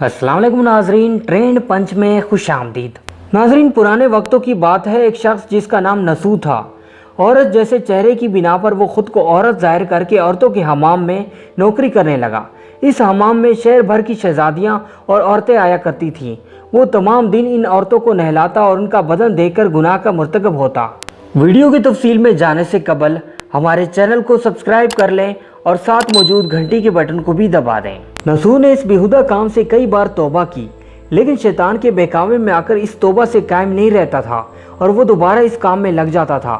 अस्सलाम वालेकुम नाजरीन, ट्रेंड पंच में खुश आमदीद। नाजरीन, पुराने वक्तों की बात है, एक शख्स जिसका नाम नसू था। औरत जैसे चेहरे की बिना पर वो खुद को औरत जाहिर करके औरतों के हमाम में नौकरी करने लगा। इस हमाम में शहर भर की शहजादियाँ और औरतें आया करती थीं। वो तमाम दिन इन औरतों को नहलाता और उनका बदन देखकर गुनाह का मुर्तकब होता। वीडियो की तफसील में जाने से कबल हमारे चैनल को सब्सक्राइब कर लें और साथ मौजूद घंटी के बटन को भी दबा दें। नसू ने इस बेहुदा काम से कई बार तौबा की, लेकिन शैतान के बहकावे में आकर इस तौबा से कायम नहीं रहता था और वो दोबारा इस काम में लग जाता था।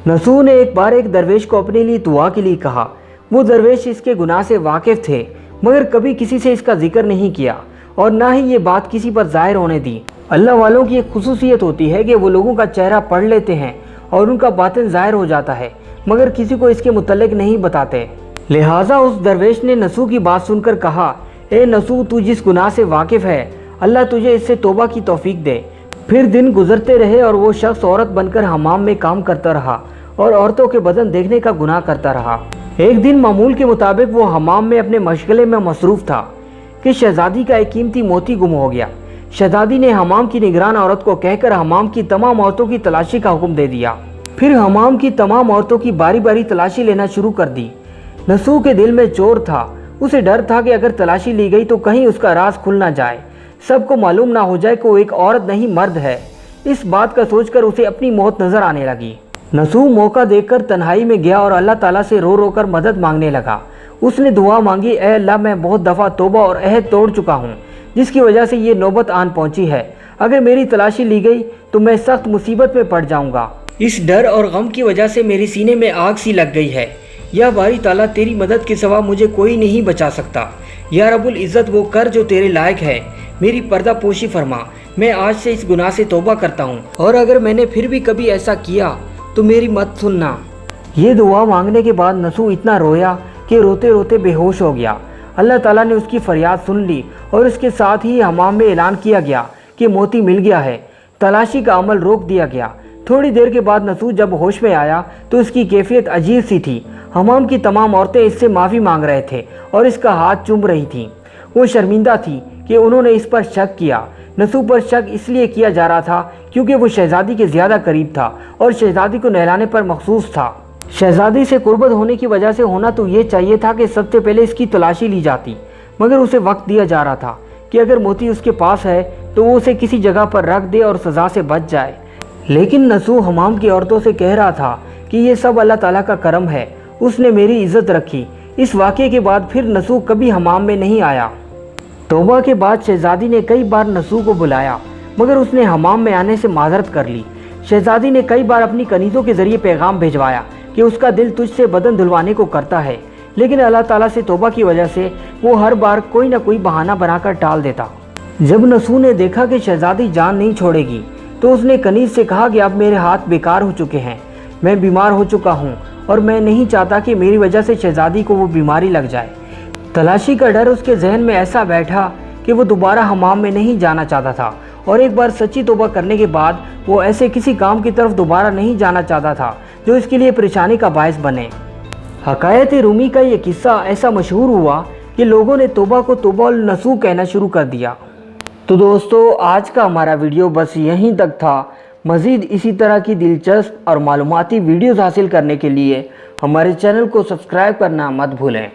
नसू ने एक बार एक दरवेश को अपने लिए दुआ के लिए कहा। वो दरवेश इसके गुनाह से वाकिफ थे, मगर कभी किसी से इसका जिक्र नहीं किया और ना ही ये बात किसी पर जाहिर होने दी। अल्लाह वालों की एक खुसूसियत होती है कि वो लोगों का चेहरा पढ़ लेते हैं और उनका बातिन जाहिर हो जाता है, मगर किसी को इसके मुतल्लिक नहीं बताते। लिहाजा उस दरवेश ने नसू की बात सुनकर कहा, ए नसू, तू जिस गुनाह से वाकिफ है, अल्लाह तुझे इससे तौबा की तौफीक दे। फिर दिन गुजरते रहे और वो शख्स औरत बनकर हमाम में काम करता रहा और औरतों के बदन देखने का गुनाह करता रहा। एक दिन मामूल के मुताबिक वो हमाम में अपने मशगले में मसरूफ था कि शहजादी का एक कीमती मोती गुम हो गया। शहजादी ने हमाम की निगरान औरत को कहकर हमाम की तमाम औरतों की तलाशी का हुक्म दे दिया। फिर हमाम की तमाम औरतों की बारी बारी तलाशी लेना शुरू कर दी। नसू के दिल में चोर था, उसे डर था कि अगर तलाशी ली गई तो कहीं उसका राज खुल ना जाए, सबको मालूम ना हो जाए कि वो एक औरत नहीं मर्द है। इस बात का सोचकर उसे अपनी मौत नजर आने लगी। नसू मौका देखकर तन्हाई में गया और अल्लाह ताला से रो रो कर मदद मांगने लगा। उसने दुआ मांगी, ए अल्लाह, मैं बहुत दफ़ा तौबा और अहद तोड़ चुका हूँ, जिसकी वजह से ये नौबत आन पहुँची है। अगर मेरी तलाशी ली गई तो मैं सख्त मुसीबत में पड़ जाऊँगा। इस डर और गम की वजह से मेरे सीने में आग सी लग गई है। या बारी ताला, तेरी मदद के सिवा मुझे कोई नहीं बचा सकता। या रब्बुल इज़्ज़त, वो कर जो तेरे लायक है, मेरी पर्दा पोशी फरमा। मैं आज से इस गुनाह से तौबा करता हूँ और अगर मैंने फिर भी कभी ऐसा किया तो मेरी मत सुनना। ये दुआ मांगने के बाद नसू इतना रोया कि रोते रोते बेहोश हो गया। अल्लाह ताला ने उसकी फरियाद सुन ली और उसके साथ ही हमाम में ऐलान किया गया कि मोती मिल गया है। तलाशी का अमल रोक दिया गया। थोड़ी देर के बाद नसू जब होश में आया तो इसकी कैफियत अजीब सी थी। हमाम की तमाम औरतें इससे माफ़ी मांग रहे थे और इसका हाथ चूम रही थीं। वो शर्मिंदा थी कि उन्होंने इस पर शक किया। नसू पर शक इसलिए किया जा रहा था क्योंकि वो शहजादी के ज़्यादा करीब था और शहजादी को नहलाने पर मखसूस था। शहजादी से कुर्बत होने की वजह से होना तो ये चाहिए था कि सबसे पहले इसकी तलाशी ली जाती, मगर उसे वक्त दिया जा रहा था कि अगर मोती उसके पास है तो वो उसे किसी जगह पर रख दे और सज़ा से बच जाए। लेकिन नसू हमाम की औरतों से कह रहा था कि ये सब अल्लाह ताला का करम है, उसने मेरी इज्जत रखी। इस वाक़े के बाद फिर नसू कभी हमाम में नहीं आया। तौबा के बाद शहजादी ने कई बार नसू को बुलाया, मगर उसने हमाम में आने से माजरत कर ली। शहजादी ने कई बार अपनी कनीज़ों के ज़रिए पैगाम भिजवाया कि उसका दिल तुझसे बदन धुलवाने को करता है, लेकिन अल्लाह ताला से तौबा की वजह से वो हर बार कोई ना कोई बहाना बनाकर टाल देता। जब नसू ने देखा कि शहजादी जान नहीं छोड़ेगी तो उसने कनीज़ से कहा कि अब मेरे हाथ बेकार हो चुके हैं, मैं बीमार हो चुका हूँ और मैं नहीं चाहता कि मेरी वजह से शहजादी को वो बीमारी लग जाए। तलाशी का डर उसके जहन में ऐसा बैठा कि वो दोबारा हमाम में नहीं जाना चाहता था और एक बार सच्ची तौबा करने के बाद वो ऐसे किसी काम की तरफ दोबारा नहीं जाना चाहता था जो इसके लिए परेशानी का बायस बने। हकायत रूमी का ये किस्सा ऐसा मशहूर हुआ कि लोगों ने तौबा को तौबा नसू कहना शुरू कर दिया। तो दोस्तों, आज का हमारा वीडियो बस यहीं तक था। मज़ीद इसी तरह की दिलचस्प और मालूमाती वीडियोज़ हासिल करने के लिए हमारे चैनल को सब्सक्राइब करना मत भूलें।